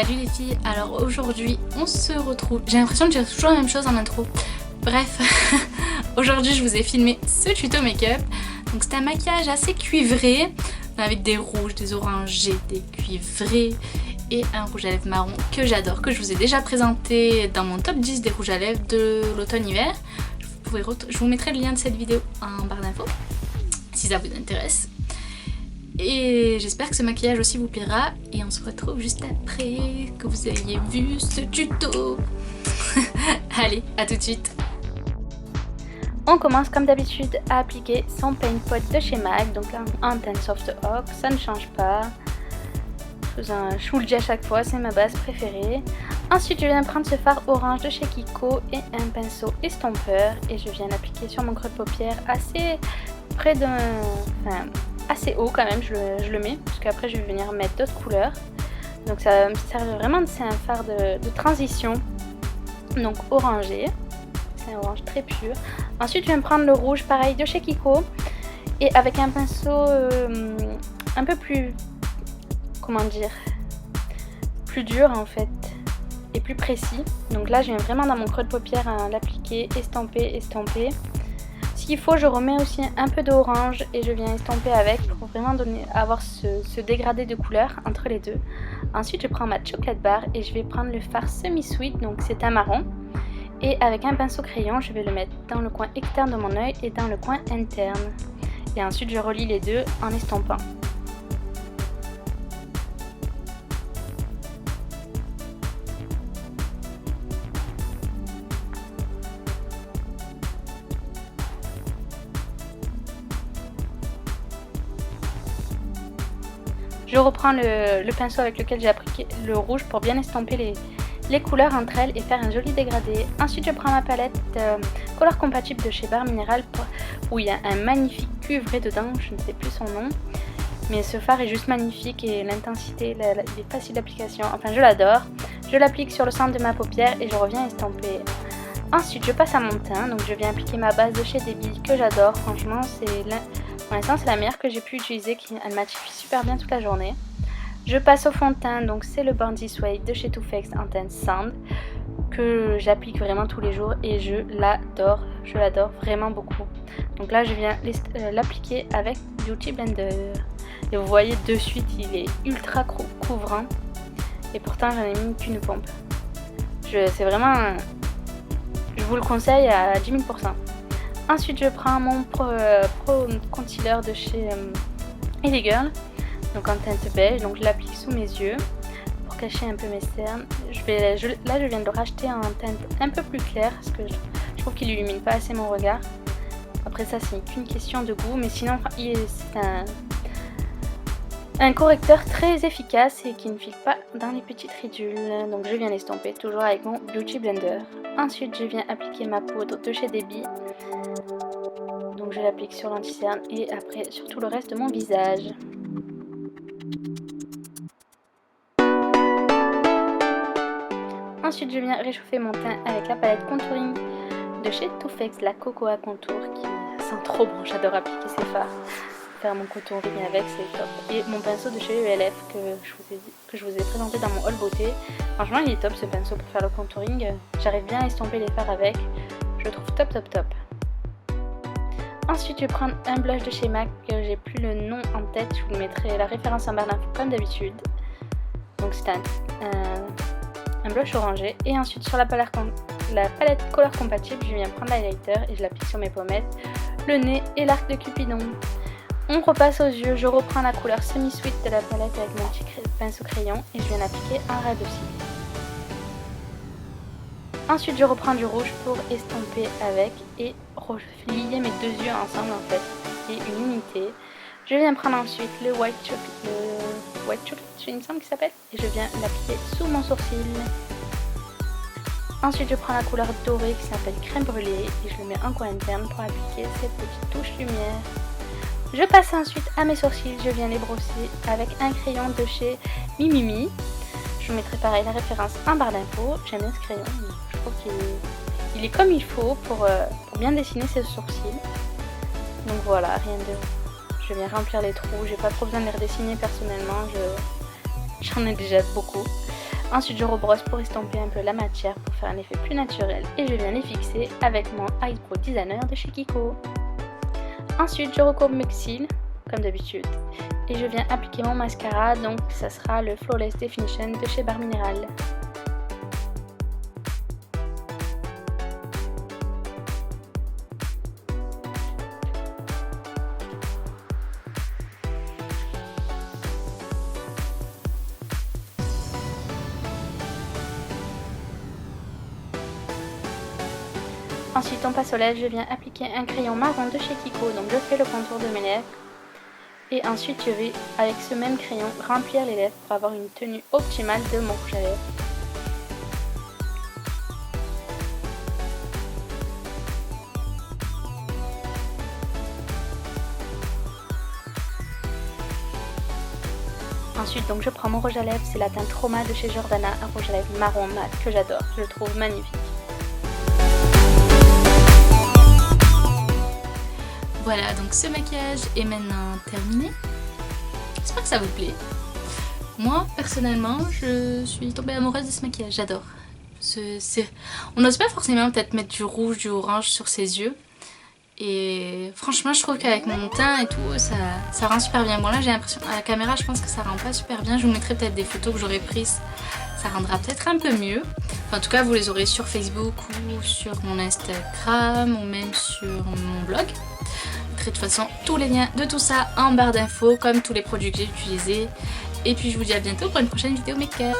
Salut les filles, alors aujourd'hui on se retrouve, j'ai l'impression de dire toujours la même chose en intro. Bref, aujourd'hui je vous ai filmé ce tuto make-up. Donc c'est un maquillage assez cuivré, avec des rouges, des orangés, des cuivrés et un rouge à lèvres marron que j'adore, que je vous ai déjà présenté dans mon top 10 des rouges à lèvres de l'automne-hiver. Je vous mettrai le lien de cette vidéo en barre d'infos si ça vous intéresse. Et j'espère que ce maquillage aussi vous plaira et on se retrouve juste après que vous ayez vu ce tuto. Allez, à tout de suite. On commence comme d'habitude à appliquer son paint pot de chez MAC, donc là en teint soft oak, ça ne change pas. Je vous le dis à chaque fois, c'est ma base préférée. Ensuite je viens prendre ce fard orange de chez Kiko et un pinceau estompeur et je viens l'appliquer sur mon creux de paupière assez près d'un... assez haut quand même, je le mets, parce qu'après je vais venir mettre d'autres couleurs. Donc ça me sert vraiment, c'est un fard de transition, donc orangé, c'est un orange très pur. Ensuite je vais me prendre le rouge pareil de chez Kiko, et avec un pinceau un peu plus, comment dire, plus dur en fait, et plus précis. Donc là je viens vraiment dans mon creux de paupière à l'appliquer, estomper. S'il faut, je remets aussi un peu d'orange et je viens estomper avec pour vraiment avoir ce dégradé de couleur entre les deux. Ensuite, je prends ma chocolate bar et je vais prendre le fard semi-sweet, donc c'est un marron. Et avec un pinceau crayon, je vais le mettre dans le coin externe de mon œil et dans le coin interne. Et ensuite, je relie les deux en estompant. Je reprends le pinceau avec lequel j'ai appliqué le rouge pour bien estomper les couleurs entre elles et faire un joli dégradé. Ensuite je prends ma palette Color Compatible de chez Barre Minéral où il y a un magnifique cuivré dedans, je ne sais plus son nom. Mais ce fard est juste magnifique et l'intensité, il est facile d'application, enfin je l'adore. Je l'applique sur le centre de ma paupière et je reviens estomper. Ensuite je passe à mon teint, donc je viens appliquer ma base de chez Debbie que j'adore, franchement pour l'instant c'est la meilleure que j'ai pu utiliser, elle mattifie super bien toute la journée. Je passe au fond de teint, donc c'est le Born This Way de chez Too Faced en teint Sand que j'applique vraiment tous les jours et je l'adore vraiment beaucoup. Donc là je viens l'appliquer avec Beauty Blender et vous voyez de suite il est ultra couvrant et pourtant j'en ai mis qu'une pompe. C'est vraiment, je vous le conseille à 10 000%. Ensuite, je prends mon Pro Concealer de chez Ellie Girl, donc en teinte beige, donc je l'applique sous mes yeux pour cacher un peu mes cernes. Là, je viens de le racheter en teinte un peu plus claire parce que je trouve qu'il illumine pas assez mon regard. Après ça, c'est qu'une question de goût, mais sinon, c'est un correcteur très efficace et qui ne file pas dans les petites ridules. Donc je viens l'estomper toujours avec mon Beauty Blender. Ensuite, je viens appliquer ma poudre de chez Debbie. Donc je l'applique sur l'anti-cerne et après sur tout le reste de mon visage. Ensuite je viens réchauffer mon teint avec la palette contouring de chez Too Faced, la Cocoa Contour qui sent trop bon, j'adore appliquer ces fards. Faire mon contouring avec, c'est top. Et mon pinceau de chez ELF que je vous ai présenté dans mon haul beauté. Franchement il est top ce pinceau pour faire le contouring. J'arrive bien à estomper les fards avec. Je le trouve top. Ensuite je vais prendre un blush de chez MAC, j'ai plus le nom en tête, je vous mettrai la référence en barre d'infos comme d'habitude. Donc c'est un blush orangé. Et ensuite sur la palette Color Compatible, je viens prendre l'highlighter et je l'applique sur mes pommettes, le nez et l'arc de Cupidon. On repasse aux yeux, je reprends la couleur semi-sweet de la palette avec mon petit pinceau crayon et je viens l'appliquer en ras de cils. Ensuite je reprends du rouge pour estomper avec et lier mes deux yeux ensemble en fait, et une unité. Je viens prendre ensuite le White Chocolate, il me semble qu'il s'appelle, et je viens l'appliquer sous mon sourcil. Ensuite je prends la couleur dorée qui s'appelle Crème Brûlée et je le mets en coin interne pour appliquer cette petite touche lumière. Je passe ensuite à mes sourcils, je viens les brosser avec un crayon de chez Mimimi. Je vous mettrai pareil la référence en barre d'infos. J'aime bien ce crayon, je trouve qu'il est comme il faut pour bien dessiner ses sourcils. Donc voilà, rien de... Je viens remplir les trous, j'ai pas trop besoin de les redessiner personnellement, j'en ai déjà beaucoup. Ensuite je rebrosse pour estomper un peu la matière pour faire un effet plus naturel et je viens les fixer avec mon Eyebrow Designer de chez Kiko. Ensuite je recourbe mes cils comme d'habitude et je viens appliquer mon mascara, donc ça sera le Flawless Definition de chez Barre Minéral. Ensuite on passe aux lèvres, je viens appliquer un crayon marron de chez Kiko, donc je fais le contour de mes lèvres. Et ensuite je vais avec ce même crayon remplir les lèvres pour avoir une tenue optimale de mon rouge à lèvres. Ensuite donc je prends mon rouge à lèvres, c'est la teinte Trauma de chez Jordana, un rouge à lèvres marron mat que j'adore, je le trouve magnifique. Voilà, donc ce maquillage est maintenant terminé. J'espère que ça vous plaît. Moi, personnellement, je suis tombée amoureuse de ce maquillage, j'adore. On n'ose pas forcément peut-être mettre du rouge, du orange sur ses yeux. Et franchement, je trouve qu'avec mon teint et tout, ça rend super bien. Bon là, j'ai l'impression, à la caméra, je pense que ça rend pas super bien. Je vous mettrai peut-être des photos que j'aurais prises. Ça rendra peut-être un peu mieux. Enfin, en tout cas, vous les aurez sur Facebook ou sur mon Instagram ou même sur mon blog. De toute façon, tous les liens de tout ça en barre d'infos, comme tous les produits que j'ai utilisés. Et puis je vous dis à bientôt pour une prochaine vidéo make-up.